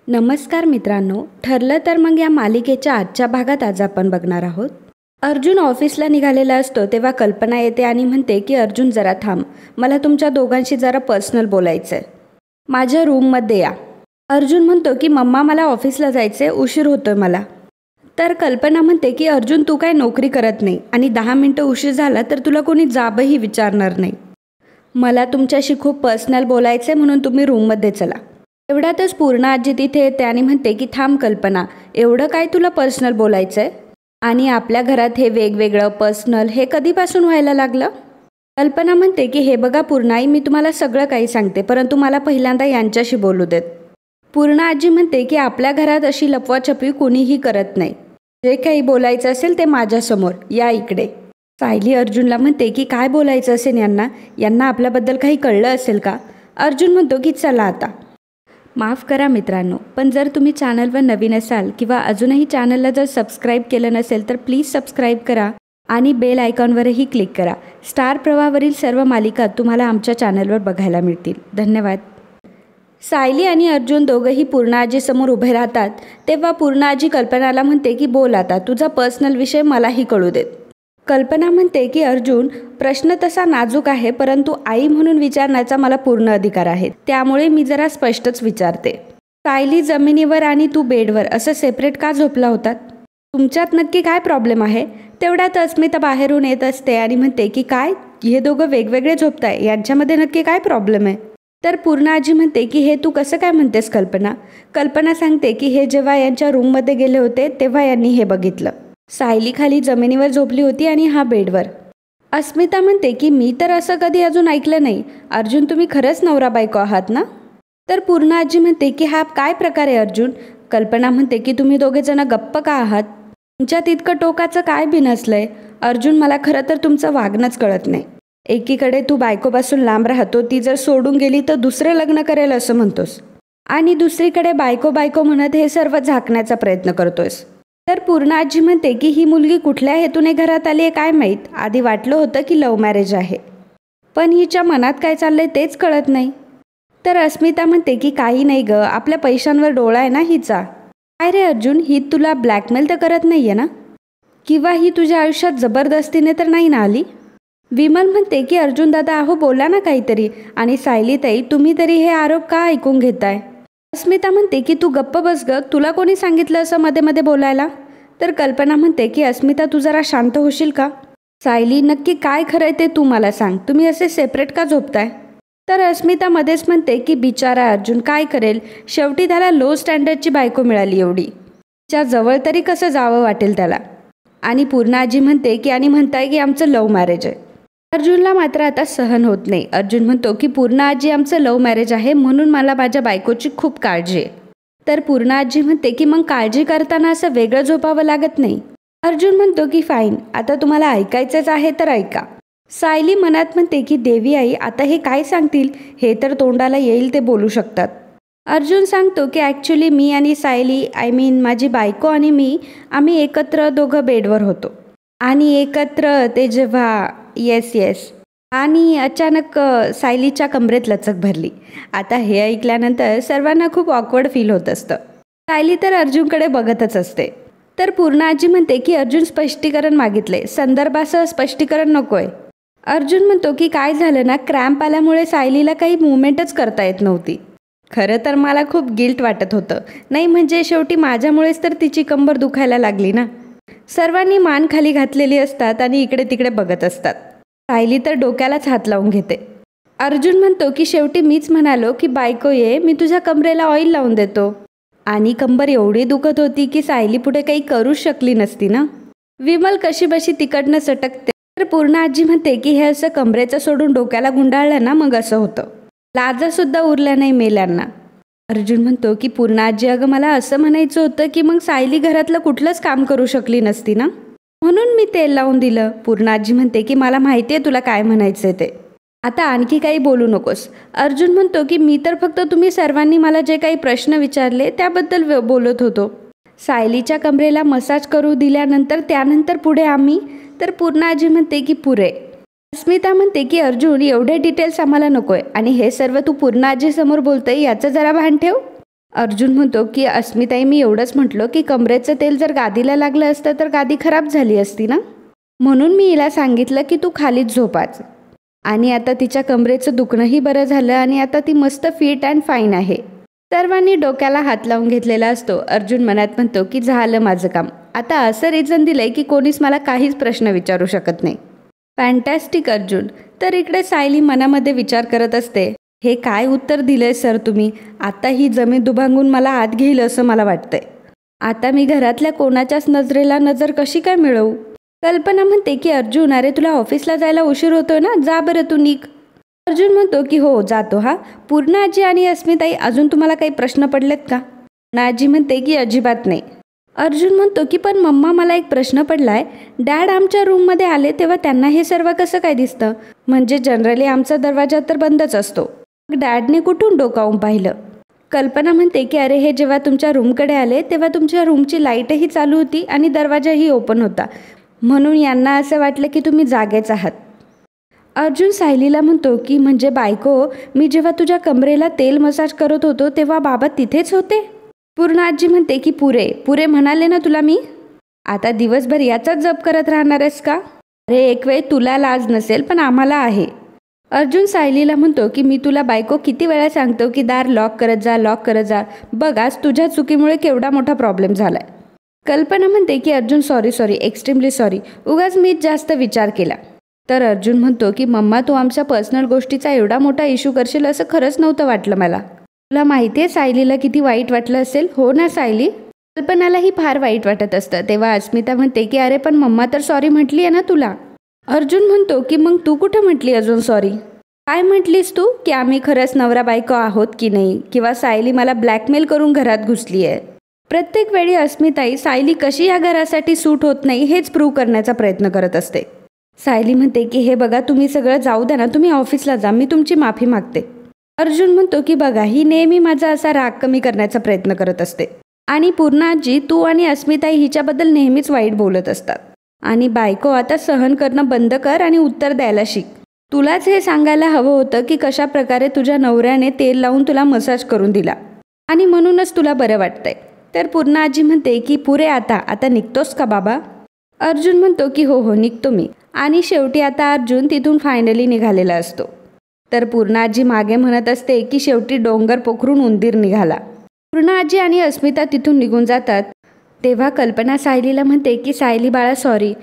नमस्कार मित्रांनो, ठरलं तर मग या मालिकेच्या आजच्या भागात आज आपण बघणार आहोत. अर्जुन ऑफिसला निघालेला असतो तेव्हा कल्पना येते आणि म्हणते की अर्जुन जरा थांब, मला तुमच्या दोघांशी जरा पर्सनल बोलायचं आहे. माझ्या रूममध्ये या. अर्जुन म्हणतो की मम्मा मला ऑफिसला जायचं आहे, उशीर होतोय मला. तर कल्पना म्हणते की अर्जुन तू काय नोकरी करत नाही आणि 10 मिनटं उशीर झाला तर तुला कोणी जाबही विचारणार नाही. मला तुमच्याशी खूप पर्सनल बोलायचं आहे म्हणून तुम्ही रूममध्ये चला. एवढ्यातच पूर्ण आजी तिथे येते आणि म्हणते की थांब कल्पना, एवढं काय तुला पर्सनल बोलायचं आहे आणि आपल्या घरात हे वेगवेगळं पर्सनल हे कधीपासून व्हायला लागलं. कल्पना म्हणते की हे बघा पूर्णाई, मी तुम्हाला सगळं काही सांगते परंतु मला पहिल्यांदा यांच्याशी बोलू देत. पूर्ण आजी म्हणते की आपल्या घरात अशी लपवाछपवी कोणीही करत नाही, जे काही बोलायचं असेल ते माझ्यासमोर या इकडे. सायली अर्जुनला म्हणते की काय बोलायचं असेल यांना आपल्याबद्दल काही कळलं असेल का. अर्जुन म्हणतो की चला आता. माफ करा मित्रांनो, पण जर तुम्ही चॅनलवर नवीन असाल किंवा अजूनही चॅनलला जर सबस्क्राईब केलं नसेल तर प्लीज सबस्क्राईब करा आणि बेल आयकॉनवरही क्लिक करा. स्टार प्रवाहावरील सर्व मालिका तुम्हाला आमच्या चॅनलवर बघायला मिळतील. धन्यवाद. सायली आणि अर्जुन दोघंही पूर्णाआजीसमोर उभे राहतात तेव्हा पूर्णाआजी कल्पनाला म्हणते की बोल आता, तुझा पर्सनल विषय मलाही कळू देत. कल्पना म्हणते की अर्जुन, प्रश्न तसा नाजूक आहे परंतु आई म्हणून विचारण्याचा मला पूर्ण अधिकार आहे, त्यामुळे मी जरा स्पष्टच विचारते. सायली, जमिनीवर आणि तू बेडवर असं सेपरेट का झोपला होतात? तुमच्यात नक्की काय प्रॉब्लेम आहे? तेवढ्यात अस्मिता बाहेरून येत असते आणि म्हणते की काय, हे दोघं वेगवेगळे झोपताय, यांच्यामध्ये नक्की काय प्रॉब्लेम आहे? तर पूर्णाआजी म्हणते की हे तू कसं काय म्हणतेस कल्पना. कल्पना सांगते की हे जेव्हा यांच्या रूममध्ये गेले होते तेव्हा यांनी हे बघितलं. सायली खाली जमिनीवर झोपली होती आणि हा बेडवर. अस्मिता म्हणते की मी तर असं कधी अजून ऐकलं नाही. अर्जुन, तुम्ही खरंच नवरा बायको आहात ना? तर पूर्णाआजी म्हणते की हा काय प्रकार आहे अर्जुन. कल्पना म्हणते की तुम्ही दोघेजण गप्प का आहात? तुमच्यात इतकं टोकाचं काय बिनसलंय? अर्जुन, मला खरं तर तुमचं वागणंच कळत नाही. एकीकडे तू बायकोपासून लांब राहतो, ती जर सोडून गेली तर दुसरे लग्न करेल असं म्हणतोस आणि दुसरीकडे बायको बायको म्हणत हे सर्व झाकण्याचा प्रयत्न करतोयस. तर पूर्णाआजी म्हणते की ही मुलगी कुठल्या हेतूने घरात आली आहे काय माहीत. आधी वाटलं होतं की लव्ह मॅरेज आहे, पण हिच्या मनात काय चाललंय तेच कळत नाही. तर अस्मिता म्हणते की काही नाही ग, आपल्या पैशांवर डोळा आहे ना हिचा. काय रे अर्जुन, ही तुला ब्लॅकमेल तर करत नाही आहे ना? किंवा ही तुझ्या आयुष्यात जबरदस्तीने तर नाही ना आली? विमल म्हणते की अर्जुन दादा, अहो बोला ना काहीतरी. आणि सायली ताई, तुम्ही तरी हे आरोप का ऐकून घेताय? अस्मिता म्हणते की तू गप्प बस ग, तुला कोणी सांगितलं असं मध्ये मध्ये बोलायला? तर कल्पना म्हणते की अस्मिता तू जरा शांत होशील का? सायली, नक्की काय खरंय ते तू मला सांग, तुम्ही असे सेपरेट का झोपताय? तर अस्मिता मध्येच म्हणते की बिचारा अर्जुन काय करेल, शेवटी त्याला लो स्टँडर्डची बायको मिळाली, एवढी तिच्या जवळ तरी कसं जावं वाटेल त्याला. आणि पूर्णाआजी म्हणते की आणि म्हणताय की आमचं लव्ह मॅरेज आहे. अर्जुनला मात्र आता सहन होत नाही. अर्जुन म्हणतो की पूर्णाआजी, आमचं लव्ह मॅरेज आहे म्हणून मला माझ्या बायकोची खूप काळजी आहे. तर पूर्णाआजी म्हणते की मग काळजी करताना असं वेगळं झोपावं लागत नाही. अर्जुन म्हणतो की फाईन, आता तुम्हाला ऐकायचंच आहे तर ऐका. सायली मनात म्हणते की देवी आई, आता हे काय सांगतील, हे तर तोंडाला येईल ते बोलू शकतात. अर्जुन सांगतो की ॲक्च्युली मी आणि सायली, माझी बायको आणि मी, आम्ही एकत्र दोघं बेडवर होतो आणि एकत्र ते जेव्हा येस आणि अचानक सायलीच्या कमरेत लचक भरली. आता हे ऐकल्यानंतर सर्वांना खूप ऑकवर्ड फील होत असतं. सायली तर अर्जुनकडे बघतच असते. तर पूर्णाआजी म्हणते की अर्जुन स्पष्टीकरण मागितले, संदर्भासह स्पष्टीकरण नको आहे. अर्जुन म्हणतो की काय झालं ना, क्रॅम्प आल्यामुळे सायलीला काही मुवमेंटच करता येत नव्हती. खरं तर मला खूप गिल्ट वाटत होतं, नाही म्हणजे शेवटी माझ्यामुळेच तर तिची कंबर दुखायला लागली ना. सर्वांनी मान खाली घातलेली असतात आणि इकडे तिकडे बघत असतात. सायली तर डोक्यालाच हात लावून घेते. अर्जुन म्हणतो की शेवटी मीच म्हणालो की बायको ये, मी तुझ्या कमरेला ऑइल लावून देतो. आणि कंबर एवढी दुखत होती की सायली पुढे काही करूच शकली नसती ना. विमल कशी बशी तिकडनं सटकते. तर पूर्णाआजी म्हणते की हे असं कमरेचं सोडून डोक्याला गुंडाळलं ना मग असं होतं, लाजसुद्धा उरल्या नाही मेल्यांना. अर्जुन म्हणतो की पूर्णाआजी, अगं मला असं म्हणायचं होतं की मग सायली घरातलं कुठलंच काम करू शकली नसती ना, म्हणून मी तेल लावून दिलं. पूर्णाआजी म्हणते की मला माहिती आहे तुला काय म्हणायचं ते, आता आणखी काही बोलू नकोस. अर्जुन म्हणतो की मी तर फक्त तुम्ही सर्वांनी मला जे काही प्रश्न विचारले त्याबद्दल बोलत होतो. सायलीच्या कमरेला मसाज करू दिल्यानंतर त्यानंतर पुढे आम्ही. तर पूर्णाआजी म्हणते की पुरे. अस्मिता म्हणते की अर्जुन, एवढे डिटेल्स आम्हाला नकोय आणि हे सर्व तू पूर्णाआजी समोर बोलतोय याचं जरा भान ठेव. अर्जुन म्हणतो की अस्मिताई, मी एवढंच म्हटलो की कमरेचं तेल जर गादीला लागलं असतं तर गादी खराब झाली असती ना, म्हणून मी हिला सांगितलं की तू खालीच झोपाच. आणि आता तिच्या कमरेचं दुखणंही बरं झालं आणि आता ती मस्त फिट अँड फाईन आहे. सर्वांनी डोक्याला हात लावून घेतलेला असतो. अर्जुन मनात म्हणतो की झालं माझं काम. आता असं रिझन दिलंय की कोणीच मला काहीच प्रश्न विचारू शकत नाही. फॅन्टॅस्टिक अर्जुन. तर इकडे सायली मनामध्ये विचार करत असते, हे काय उत्तर दिलंय सर तुम्ही. आता ही जमीन दुभांगून मला आत घेईल असं मला वाटतंय. आता मी घरातल्या कोणाच्याच नजरेला नजर कशी काय मिळवू. कल्पना म्हणते की अर्जुन, अरे तुला ऑफिसला जायला उशीर होतोय ना, जा बरं तू निघ. अर्जुन म्हणतो की हो जातो हा. पूर्णा आजी आणि अस्मिताई, अजून तुम्हाला काही प्रश्न पडलेत का. पूर्णा आजी म्हणते की अजिबात नाही. अर्जुन म्हणतो की पण मम्मा, मला एक प्रश्न पडलाय. डॅड आमच्या रूममध्ये आले तेव्हा त्यांना हे सर्व कसं काय दिसतं. म्हणजे जनरली आमचा दरवाजा तर बंदच असतो. मग डॅडने कुठून डोकावून पाहिलं. कल्पना म्हणते की अरे हे जेव्हा तुमच्या रूमकडे आले तेव्हा तुमच्या रूमची लाईटही चालू होती आणि दरवाजाही ओपन होता, म्हणून यांना असं वाटलं की तुम्ही जागेच आहात. अर्जुन सायलीला म्हणतो की म्हणजे बायको, मी जेव्हा तुझ्या कमरेला तेल मसाज करत होतो तेव्हा बाबा तिथेच होते. पूर्णा आजी म्हणते की पुरे म्हणाले ना तुला मी. आता दिवसभर याचाच जप करत राहणार आहेस का. अरे एक वेळ तुला लाज नसेल पण आम्हाला आहे. अर्जुन सायलीला म्हणतो की मी तुला बायको किती वेळा सांगतो की दार लॉक करत जा. बघ आज तुझ्या चुकीमुळे केवढा मोठा प्रॉब्लेम झालाय. कल्पना म्हणते की अर्जुन सॉरी, एक्स्ट्रीमली सॉरी, उगाच मीच जास्त विचार केला. तर अर्जुन म्हणतो की मम्मा, तू आमच्या पर्सनल गोष्टीचा एवढा मोठा इश्यू करशील असं खरंच नव्हतं वाटलं मला. तुला माहिती आहे सायलीला किती वाईट वाटलं असेल, हो ना सायली. कल्पनालाही फार वाईट वाटत असतं. तेव्हा अस्मिता म्हणते की अरे पण मम्मा तर सॉरी म्हटली आहे ना तुला. अर्जुन म्हणतो की मग तू कुठं म्हटली अजून सॉरी. काय म्हटलीस तू की आम्ही खरंच नवरा बायको आहोत की नाही, किंवा सायली मला ब्लॅकमेल करून घरात घुसली आहे. प्रत्येक वेळी अस्मिताई सायली कशी या घरासाठी सूट होत नाही हेच प्रूव्ह करण्याचा प्रयत्न करत असते. सायली म्हणते की हे बघा, तुम्ही सगळं जाऊ द्या ना, तुम्ही ऑफिसला जा, मी तुमची माफी मागते. अर्जुन म्हणतो की बघा, ही नेहमी माझा असा राग कमी करण्याचा प्रयत्न करत असते. आणि पूर्णा आजी, तू आणि अस्मिताई हिच्याबद्दल नेहमीच वाईट बोलत असतात. आणि बायको, आता सहन करणं बंद कर आणि उत्तर द्यायला शिक. तुलाच हे सांगायला हवं होतं की कशा प्रकारे तुझ्या नवऱ्याने तेल लावून तुला मसाज करून दिला आणि म्हणूनच तुला बरं वाटतंय. तर पूर्णा आजी म्हणते की पुरे आता निघतोस का बाबा. अर्जुन म्हणतो की हो निघतो मी. आणि शेवटी आता अर्जुन तिथून फायनली निघालेला असतो. तर पूर्णा आजी मागे म्हणत असते की शेवटी डोंगर पोखरून उंदीर निघाला. पूर्णा आजी आणि अस्मिता तिथून निघून जातात. तेव्हा कल्पना सायलीला म्हणते की सायली बाळा सॉरी,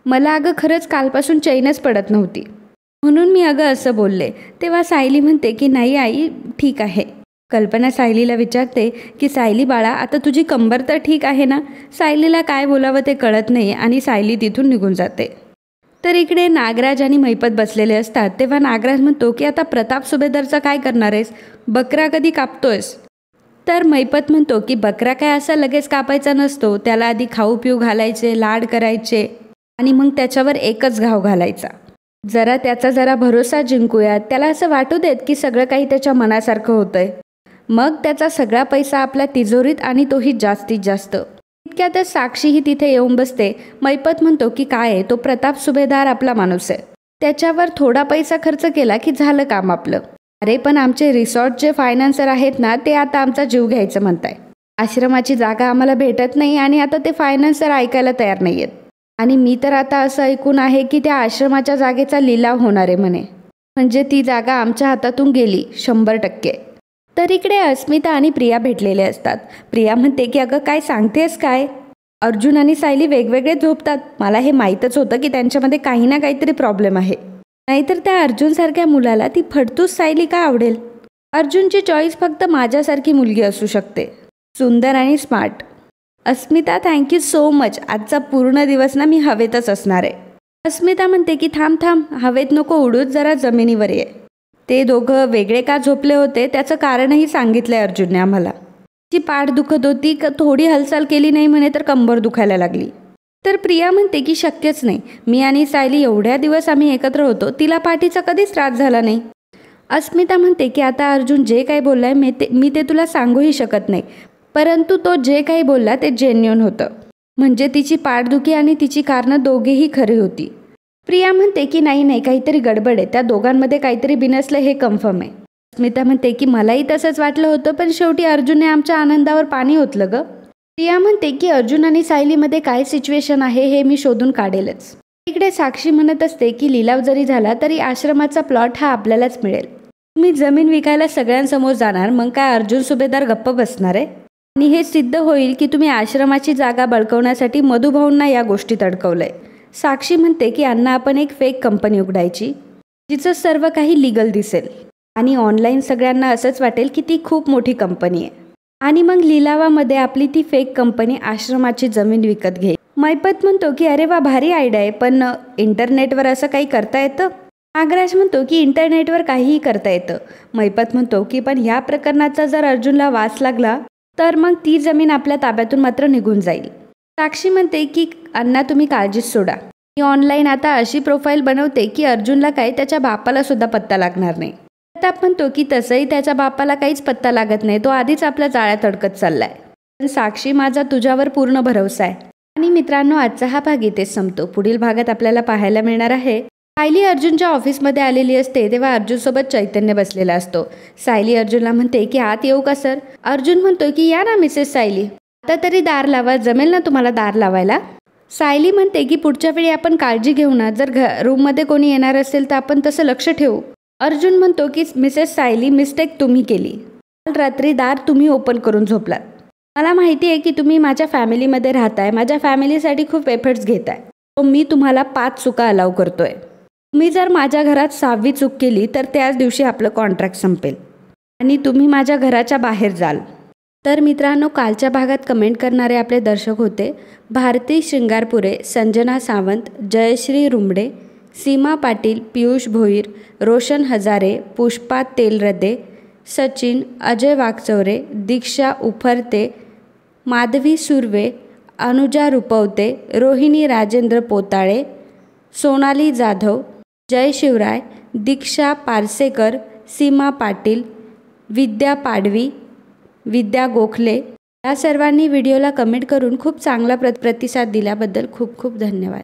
मला अगं खरंच कालपासून चैनच पडत नव्हती, म्हणून मी अगं असं बोलले. तेव्हा सायली म्हणते की नाही आई, ठीक आहे. कल्पना सायलीला विचारते की सायली बाळा, आता तुझी कंबर तर ठीक आहे ना. सायलीला काय बोलावं ते कळत नाही आणि सायली तिथून निघून जाते. तर इकडे नागराज आणि मैपत बसलेले असतात. तेव्हा नागराज म्हणतो की आता प्रताप सुभेदारचा काय करणार आहेस, बकरा कधी कापतोयस. तर मैपत म्हणतो की बकरा काय असा लगेच कापायचा नसतो, त्याला आधी खाऊ पिऊ घालायचे, लाड करायचे आणि मग त्याच्यावर एकच घाव घालायचा. त्याचा जरा भरोसा जिंकूयात, त्याला असं वाटू देत की सगळं काही त्याच्या मनासारखं होतंय. मग त्याचा सगळा पैसा आपल्या तिजोरीत आणि तोही जास्तीत जास्त. इतक्यातच साक्षीही तिथे येऊन बसते. मैपत म्हणतो की काय आहे, तो प्रताप सुभेदार आपला माणूस आहे, त्याच्यावर थोडा पैसा खर्च केला की झालं काम आपलं. अरे पण आमचे रिसॉर्टचे फायनान्सर आहेत ना, ते आता आमचा जीव घ्यायचं म्हणताय. आश्रमाची जागा आम्हाला भेटत नाही आणि आता ते फायनान्सर ऐकायला तयार नाही आहेत. आणि मी तर आता असं ऐकून आहे की त्या आश्रमाच्या जागेचा लिलाव होणार आहे म्हणे, म्हणजे ती जागा आमच्या हातातून गेली 100%. तर इकडे अस्मिता आणि प्रिया भेटलेले असतात. प्रिया म्हणते की अगं काय सांगतेस काय, अर्जुन आणि सायली वेगवेगळे झोपतात. मला हे माहीतच होतं की त्यांच्यामध्ये काही ना काहीतरी प्रॉब्लेम आहे, नाहीतर त्या अर्जुनसारख्या मुलाला ती फडतूस सायली का आवडेल. अर्जुनची चॉईस फक्त माझ्यासारखी मुलगी असू शकते, सुंदर आणि स्मार्ट. अस्मिता थँक्यू सो मच, आजचा पूर्ण दिवस ना मी हवेतच असणार आहे. अस्मिता म्हणते की थांब हवेत नको उडूच, जरा जमिनीवर ये. ते दोघं वेगळे का झोपले होते त्याचं कारणही सांगितलंय अर्जुनने आम्हाला. ती पाठ दुखत होती, थोडी हालचाल केली नाही म्हणे तर कंबर दुखायला लागली. तर प्रिया म्हणते की शक्यच नाही, मी आणि सायली एवढ्या दिवस आम्ही एकत्र होतो, तिला पाठीचा कधीच त्रास झाला नाही. अस्मिता म्हणते की आता अर्जुन जे काही बोललाय मी ते तुला सांगूही शकत नाही, परंतु तो जे काही बोलला ते जेन्युइन होतं. म्हणजे तिची पाठदुखी आणि तिची कारणं दोघेही खरी होती. प्रिया म्हणते की नाही काहीतरी गडबड आहे, त्या दोघांमध्ये काहीतरी बिनसलं हे कन्फर्म आहे. स्मिता म्हणते की मलाही तसंच वाटलं होतं, पण शेवटी अर्जुनने आमच्या आनंदावर पाणी ओतलं गं. प्रिया म्हणते की अर्जुन आणि सायलीमध्ये काय सिच्युएशन आहे हे मी शोधून काढेलच. इकडे साक्षी म्हणत असते की लिलाव जरी झाला तरी आश्रमाचा प्लॉट हा आपल्यालाच मिळेल. तुम्ही जमीन विकायला सगळ्यांसमोर जाणार, मग काय अर्जुन सुभेदार गप्प बसणार आहे? आणि हे सिद्ध होईल की तुम्ही आश्रमाची जागा बळकवण्यासाठी मधुभाऊंना या गोष्टीत अडकवलंय. साक्षी म्हणते की अण्णा आपण एक फेक कंपनी उघडायची, जिचं सर्व काही लिगल दिसेल आणि ऑनलाईन सगळ्यांना असंच वाटेल की ती खूप मोठी कंपनी आहे. आणि मग लिलावामध्ये आपली ती फेक कंपनी आश्रमाची जमीन विकत घेईल. मैपत म्हणतो की अरे वा, भारी आयडिया आहे, पण इंटरनेटवर असं काही करता येतं? नागराज म्हणतो की इंटरनेटवर काहीही करता येतं. मैपत म्हणतो की पण ह्या प्रकरणाचा जर अर्जुनला वास लागला तर मग ती जमीन आपल्या ताब्यातून मात्र निघून जाईल. साक्षी म्हणते की अण्णा तुम्ही काळजीच सोडा, मी ऑनलाईन आता अशी प्रोफाईल बनवते की अर्जुनला काय त्याच्या बापाला सुद्धा पत्ता लागणार नाही. प्रताप म्हणतो की तसंही त्याच्या बापाला काहीच पत्ता लागत नाही, तो आधीच आपल्या जाळ्यात अडकत चाललाय. पण साक्षी माझा तुझ्यावर पूर्ण भरोसा आहे. आणि मित्रांनो, आजचा हा भाग इथेच संपतो. पुढील भागात आपल्याला पाहायला मिळणार आहे सायली अर्जुनच्या ऑफिसमध्ये आलेली असते तेव्हा अर्जुनसोबत चैतन्य बसलेला असतो. सायली अर्जुनला म्हणते की आत येऊ का सर? अर्जुन म्हणतो की या ना मिसेस सायली, आता तरी दार लावा, जमेल ना तुम्हाला दार लावायला? सायली म्हणते की पुढच्या वेळी आपण काळजी घेऊ ना, जर रूममध्ये कोणी येणार असेल तर आपण तसं लक्ष ठेवू. अर्जुन म्हणतो की मिसेस सायली, मिस्टेक तुम्ही केली. काल रात्री दार तुम्ही ओपन करून झोपलात. मला माहिती आहे की तुम्ही माझ्या फॅमिलीमध्ये राहताय, माझ्या फॅमिलीसाठी खूप एफर्ट्स घेताय, तो मी तुम्हाला 5 चुका अलाव करतोय. तुम्ही जर माझ्या घरात 6वी चूक केली तर त्याच दिवशी आपलं कॉन्ट्रॅक्ट संपेल आणि तुम्ही माझ्या घराच्या बाहेर जाल. तर मित्रांनो, कालच्या भागात कमेंट करणारे आपले दर्शक होते भारती श्रृंगारपुरे, संजना सावंत, जयश्री रुमडे, सीमा पाटील, पियुष भोईर, रोशन हजारे, पुष्पा तेलरदे, सचिन, अजय वागचौरे, दीक्षा उफरते, माधवी सुर्वे, अनुजा रुपवते, रोहिणी राजेंद्र पोताळे, सोनाली जाधव, जय शिवराय, दीक्षा पारसेकर, सीमा पाटील, विद्या पाडवी, विद्या गोखले या सर्वांनी व्हिडिओला कमेंट करून खूप चांगला प्रतिसाद दिल्याबद्दल खूप खूप धन्यवाद.